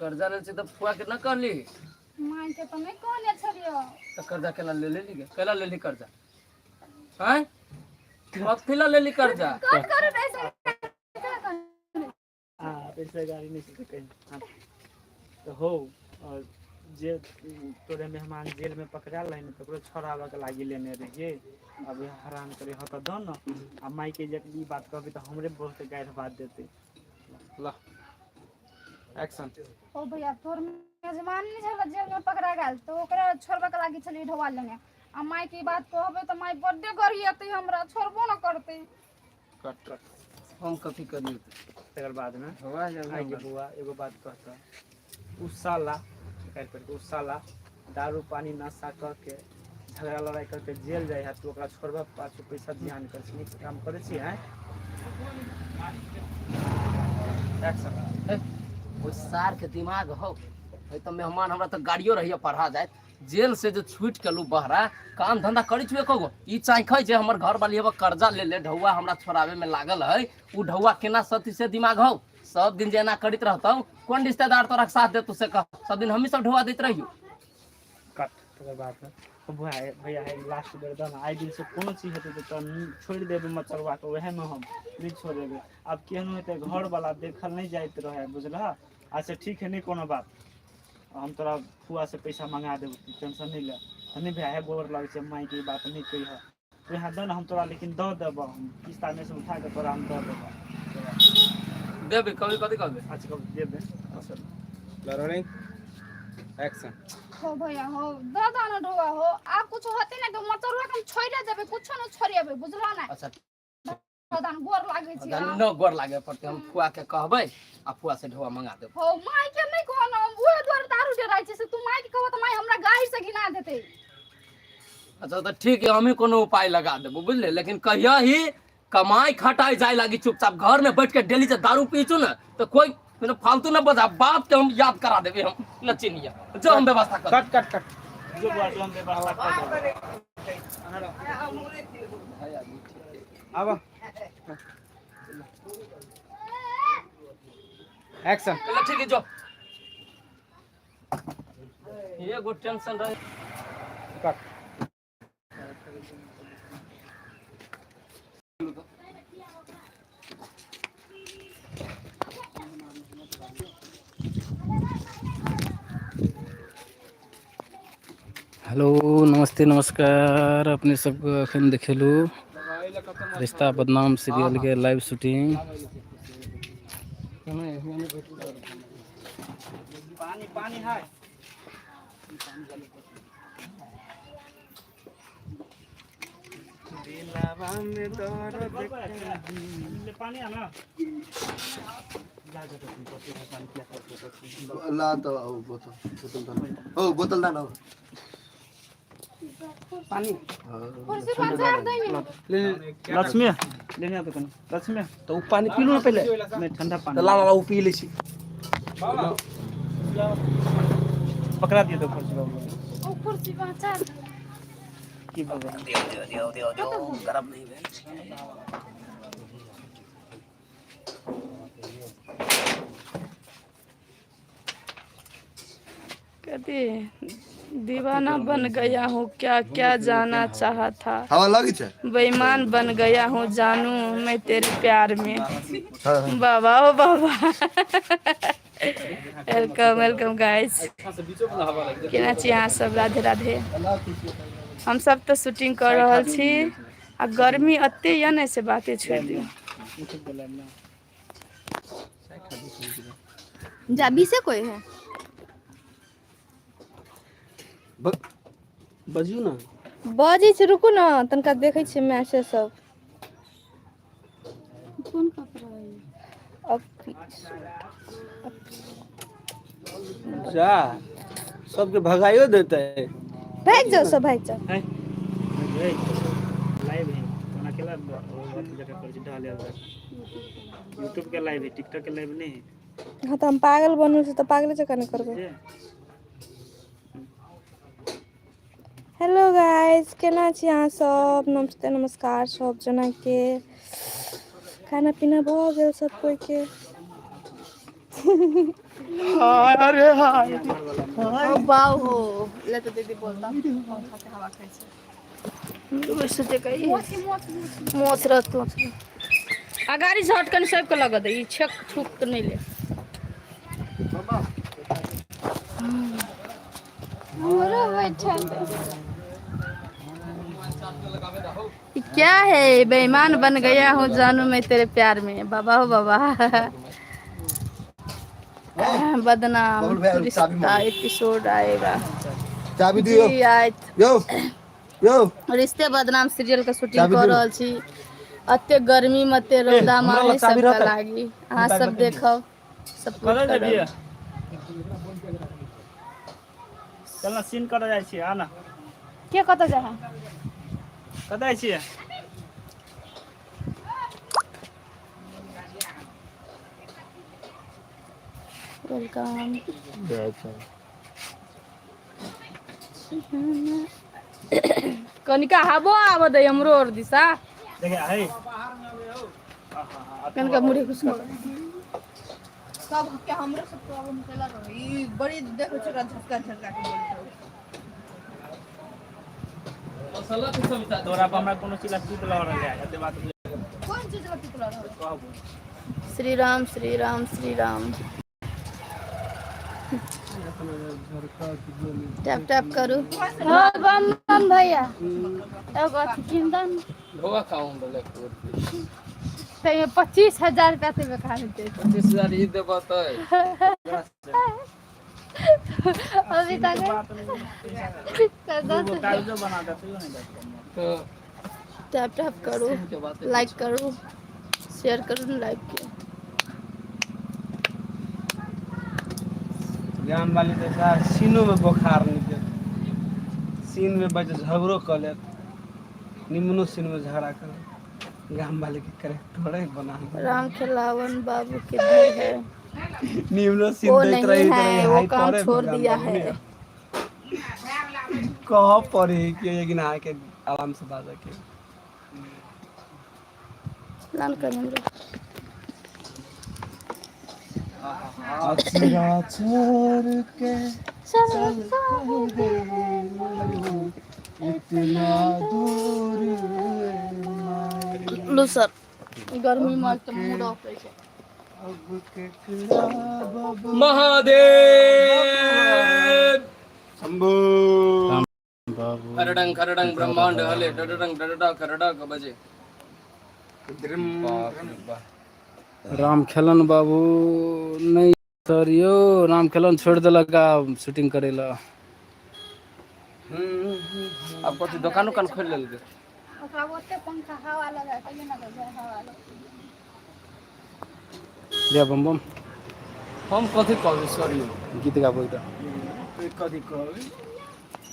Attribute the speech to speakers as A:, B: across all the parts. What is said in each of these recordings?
A: कर्जा ले तो फुआ के न कहली
B: मां के तो नहीं कहले छलियो
A: तो कर्जा केला ले ली केला ले ली कर्जा हैं कथिला ले ली कर्जा
B: कट करे ऐसे
C: हां पैसा गाड़ी नहीं से कहीं तो हो और जे तोरे मेहमान जेल में पकड़ा लै न तो छोड़ावे के लागी लेने रहिए अब हैरान करे ह त दन आ माई के जब ई बात कहबे तो हमरे बहुत गायर बात देते
A: ला एक्शन
B: ओ भैया तोर मेजबान नहीं छला जेल में पकड़ा गेल तो ओकरा छोड़बे के लागी छली ढवा लेने आ माई की बात कहबे तो माई बर्थडे करियते हमरा छोड़बो न करते
A: कट कट हम कथी करिए
C: तकर बाद में
A: हवा
C: आई के बुआ एगो बात कहता उ साला कर कर उ साला दारू पानी नशा करके झगड़ा लड़ाई करके जेल जाए है तो ओकरा छोड़बा पाछू पैसा ध्यान कर छी काम करे छी हैं एक्शन
A: वो सार के दिमाग हो है तो मेहमान हमरा तो गाड़ियो रहिए पढ़ा जाए जेल से जो छूट के लू बहरा काम धंधा करी छुए कगो ई चाहे जे हमर घर वाली अब कर्जा ले ले ढौआ हमरा छोड़ावे में लागल है उ ढौआ केना सती से दिमाग हो सब दिन जेना करित रहतौ कौन रिश्तेदार तोरा साथ दे तू से कह सब दिन हमी सब ढौआ देत रहियो
C: कट तकर बाद तो भैया है लास्ट बेर दन आई दिन से कोनो चीज हेतै तो छोड़ देबे मत चलवा के वहे में हम नहीं छोड़ेबे अब केहनो हेतै घर वाला देखल नहीं जाइत रहे बुझला अच्छा ठीक है नहीं कोनो बात हम तोरा फुआ से पैसा मंगा देबो टेंशन नहीं ले हनी भैया है गोर लगे से माई की बात नहीं कही है तो यहाँ दन हम तोरा लेकिन दे देबो हम किस्ता में से उठा के तोरा हम दे देबो
A: देबे कभी कथी कहबे
C: अच्छा कब दे दे
A: लर्निंग एक्शन
B: हो भैया हो दादा न ढवा हो आ कुछ होते ना तो मतरवा हम छोड़े देबे कुछ न छोड़िएबे बुझला ना
A: अच्छा
B: दादा गोर लागे छी
A: न गोर लागे पड़ते हम फुआ के कहबै आ फुआ से ढौआ मंगा देब
B: हो माई के नहीं कहना हम ओए द्वार दारू जे रहै छै से तू माई के कहबो त माई हमरा गाड़ी से गिना देते
A: अच्छा तो ठीक है हम ही कोनो उपाय लगा देबो बुझले लेकिन कहिया ही कमाई खटाई जाए लागी चुपचाप घर में बैठ के डेली से दारू पीचू ना तो कोई फालतू ना बता बाप के हम याद करा देबे हम लचिनिया जो हम व्यवस्था कर
C: कट कट कट जो बात हम व्यवस्था कर देबे अब एक्शन
A: चलो ठीक है जो ये गो टेंशन रहे
C: कट
D: हेलो नमस्ते नमस्कार अपने सबको अखन देखेलू रिश्ता बदनाम सीरियल के लाइव शूटिंग
C: पानी पानी है दिलवा में दर्द पानी है ना
E: ला तो बोतल ओ बोतल दाना
C: पानी
B: कुर्सी पर झाड़ देनी
C: लक्ष्मी लेने आते कन लक्ष्मी
E: तो पानी पी लो ना पहले
C: नहीं ठंडा पानी
E: ला ला वो पी ले छी
C: पकड़ा दिए तो कुर्सी बाबू
B: ओ कुर्सी पर झाड़
C: की बाबू
A: दियो गरम नहीं है
F: कहती दीवाना बन गया हूँ क्या क्या जाना चाहा था
E: हवा लगी छे
F: बेईमान बन गया हूँ जानू मैं तेरे प्यार में बाबा ओ बाबा वेलकम वेलकम गाइस केना छी अहाँ सब राधे राधे हम सब तो शूटिंग कर रहल छी आ गर्मी अते या ने से बाते छोड़ दियो
B: जा बीसे कोई है
E: बजियो ना
F: बजी छै रुकू ना तनका देखै छी मैसेज सब
B: कौन कपड़ा है
E: जा सबके भगाइयो देते है
F: भाग जाओ सब भाग जाओ
C: है लाइव है कोना केला बहुत जगह पर डाले YouTube के लाइव है TikTok के लाइव नहीं है
F: हाँ तो हम पागल बनू से तो पागल जगह नहीं करबे हेलो गाइस केना छी अहाँ सब नमस्ते नमस्कार सब जना के खाना पीना भ गेल सब कोई के
C: अरे हाय
F: ओ बाऊ हो ले तो दीदी बोलता पंखा के हवा खाइ छै वैसे ते कही मोच रह तू आ गाड़ी से हटकन सब के लगा दे ई छक छुक के नहीं ले
B: मोरा बैठा
F: ये क्या है बेईमान बन गया हूँ जानू मैं तेरे प्यार में बाबा हो बाबा बदनाम रिश्ता एपिसोड आएगा
E: चाबी दियो
F: जी आज
E: यो यो
F: रिश्ते बदनाम सीरियल के शूटिंग कर रहल छी अते गर्मी में अते रौदा में सब का लागी अहाँ सब देखब सपोर्ट करब
C: चल ना सीन कर जाइ छी आ ना
B: के कत जा
C: कतऽ जाइ छी
F: वेलकम कनिका हबो आब दे हमरो और दिशा
C: देखे है
F: कनिका मुड़ी खुश कर
G: सब के हमरो सब प्रॉब्लम चला रही ई बड़ी देखो छोरा झटका झटका के बोलतो
C: तोरा पर हमरा कोनो चीज टूट लग रहल है एते बात
G: कौन चीज लग टूट रहा
C: कहबो
F: श्री राम श्री राम श्री राम टैप टैप करू
B: हां बम बम भैया एगो अथी किंदन
A: ढोआ खाऊं बोले
B: ते 25,000 रुपया ते बेकार दे
A: 25,000 ई देबो तो
B: अभी तक
C: वो कागज बना देते हो नहीं
A: तो
F: टैप टैप करू लाइक करू शेयर करू लाइक के
E: ज्ञान वाली तो सार सीनों में बुखार निकल सीन में बज झगड़ो कर ले निम्नो सीन में झगड़ा कर गांव वाले के करेक्टर बना
F: राम खिलावन बाबू के घर है
E: निम्नो सीन
F: वो
E: देख
F: नहीं
E: रही
F: है वो काम छोड़ दिया है
E: कह पड़ी कि लेकिन आके आराम से बात के
F: लान कर हमरो
E: अचरा छोड़ के इतना दूर
F: लो सर गर्मी में तो मूड ऑफ है
E: अब केकरा बाबा
A: महादेव
E: शंभू
A: करडंग करडंग ब्रह्मांड हले डडडंग डडडा करडा क बजे
D: राम खेलन बाबू नहीं सर यो राम खेलन छोड़ देलक आ शूटिंग करेला
A: अब कथी दुकान उकान खोल लेलकै
B: ओकरा ओते पंखा हवा लगा के ना दे हवा लगा
D: ले बम बम
A: हम कथी कहबै सॉरी
D: गीत गाबै त
E: कथी कहबै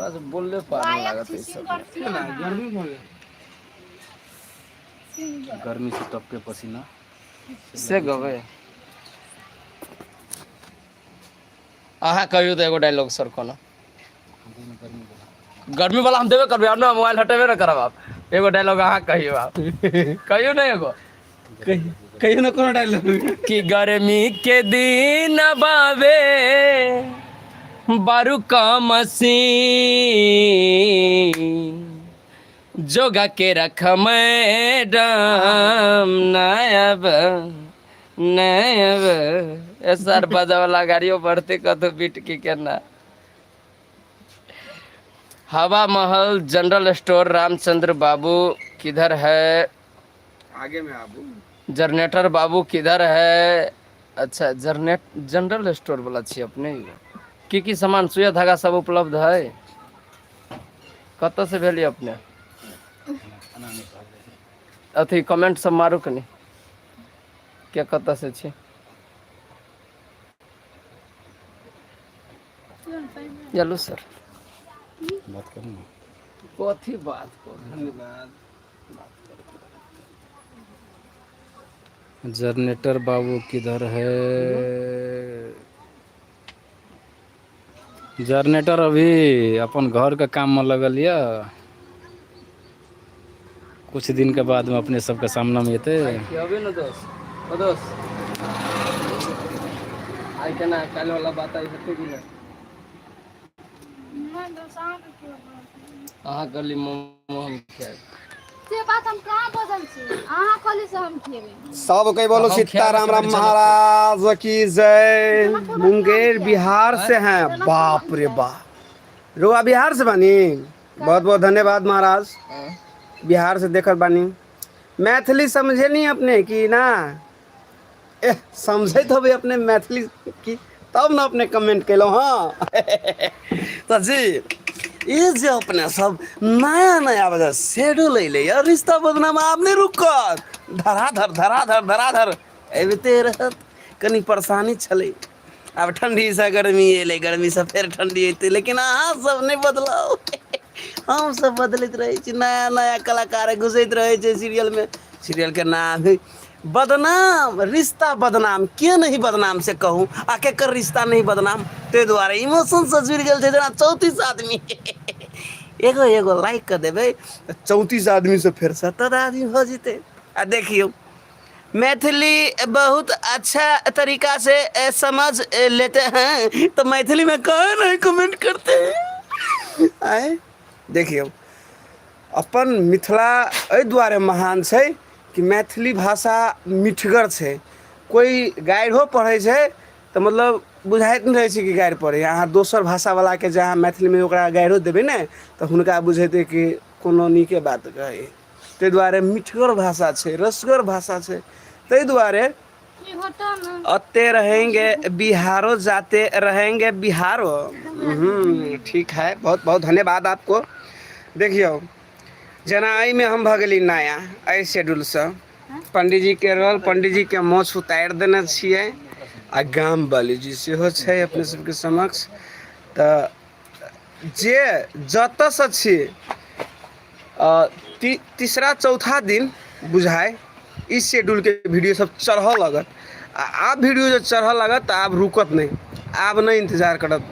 A: बस बोलले पार लागत है सब
E: ना गर्मी भले
D: गर्मी से टपके पसीना
A: से गवे आहा कहियो तो एगो डायलॉग सर कोनो गर्मी वाला हम देबे करबे ना मोबाइल हटेबे ना करब आप एगो डायलॉग आहा कहियो आप कहियो ना एगो
E: कहियो ना कोनो डायलॉग
A: कि गर्मी के दिन बावे बारू का मसीन जोगा के रख मैडम नायब नायब सर बजा वाला गाड़ियों बढ़ते कतो बीट की करना हवा महल जनरल स्टोर रामचंद्र बाबू किधर है
E: आगे में आबू
A: जनरेटर बाबू किधर है अच्छा जनरल स्टोर वाला छी अपने की सामान सुइया धागा सब उपलब्ध है कत से भेली अपने अथी कमेंट सब मारू कनी क्या कत से छी चलू सर
D: बात करू ना
A: कथी बात कर
E: धन्यवाद
D: जनरेटर बाबू किधर है जनरेटर अभी अपन घर का काम में लगल या कुछ दिन के बाद में अपने सबके सामने में अते
A: अभी न दोस्त ओ दोस्त
E: आई के ना कल वाला बात आई हते कि ना
B: मैं तो शाम के बोलत
A: अहाँ कहली मोमो हम खाएब
B: से बात हम कहां बदल छी अहाँ कहली से हम खेबे
E: सब कई बोलो
A: हम
E: सीताराम
A: खेल
E: राम
A: के
E: महाराज की जय। मुंगेर बिहार से हैं, बाप रे बाप। रुआ बिहार से बानी, बहुत बहुत धन्यवाद महाराज। बिहार से देखत बानी। मैथिली समझे नहीं अपने की ना, समझे तो भी अपने मैथिली की, तब ना अपने कमेंट कैलो। हाँ तो जी ये जे अपने सब नया नया वजह शेड्यूल ले यार, रिश्ता बदनाम आपने रुकत धराधर अबिते रहत। कनी परेशानी छले, अब ठंडी से गर्मी एले, गर्मी से फिर ठंडी अते, लेकिन अहाँ सब नहीं बदलाओ। हम सब बदलते रहे छी, नया नया कलाकार घुसैत रहे छै सीरियल में। सीरियल के नाम है बदनाम, रिश्ता बदनाम। के नहीं बदनाम से कहूँ, आ केकर रिश्ता नहीं बदनाम, ते दुआरे इमोशन से जुड़ गेल छै जेना 34 आदमी। एगो लाइक कर देवे 34 आदमी से फिर 70 आदमी हो जेते। आ देखियो मैथिली बहुत अच्छा तरीका से समझ लेते हैं, तो मैथिली में कौन नहीं कमेंट करते हैं। आए देखियो अपन मिथिला एहि दुआरे महान छै कि मैथिली भाषा मिठगर छै। कोई गाइरो पढ़ै छै तो मतलब बुझाइत नहीं रहे छै कि गाइर पढ़े। अहाँ दोसर भाषावाला के जहाँ मैथिली में ओकरा गाइरो देबै ने तो हुनका बुझेतै कि कोनो नीके बात कहै। ताहि दुआरे मिठगर भाषा छै, रसगर भाषा छै। ताहि दुआरे
B: की होता ना
E: अते रहेंगे बिहारो, जाते रहेंगे बिहारो। ठीक है, बहुत बहुत धन्यवाद आपको। देखियो जना में हम भगली नया एहि शेड्यूल से पंडित जी के रोल, पंडित जी के मोछ उतारि देने छियै। आ गाम वाली जी सेहो छै अपने सबके समक्ष। तो जे जतऽ से छी तीसरा चौथा दिन बुझाए इस शेड्यूल के वीडियो सब चढ़ लगत। आब वीडियो जो चढ़ लगत आब रुकत नहीं, आब नहीं इंतजार करत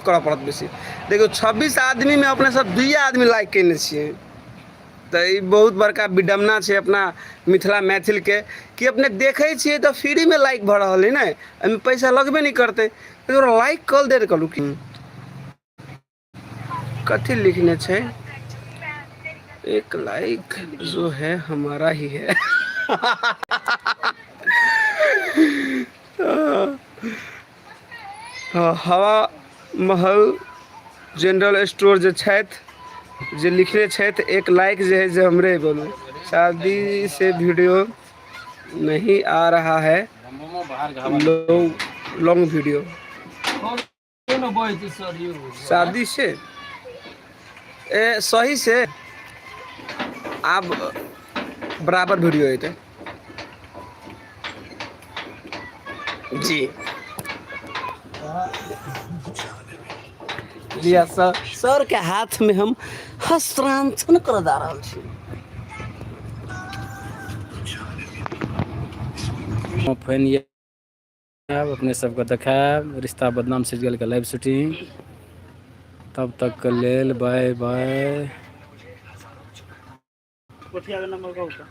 E: करऽ पड़त बेसी। देखियो 26 आदमी में अपने सब 2 आदमी लाइक केने छियै। तो ये बहुत बड़का विडम्बना है अपना मिथिला मैथिल के कि अपने देखे छिए तो फ्री में लाइक भऽ रहल है ना, एहिमे पैसा लगबे नहीं करते। तो लाइक कल दे कलू कि कथी लिखने छे, एक लाइक जो है हमारा ही है। हवा महल जनरल स्टोर जो छथि जे लिखने छथि एक लाइक जो है जो हमरे बोलू। शादी से वीडियो नहीं आ रहा है, लॉन्ग वीडियो शादी से सही से आप बराबर वीडियो है जी। लिया सर के हाथ में हम हस्तांतरण कर दा रहल छी।
D: फैन ये अपने सबके देखाब रिश्ता बदनाम सीरियल के लाइव शूटिंग। तब तक के लेल बाय बाय।
C: कोठिया का नंबर कहू तो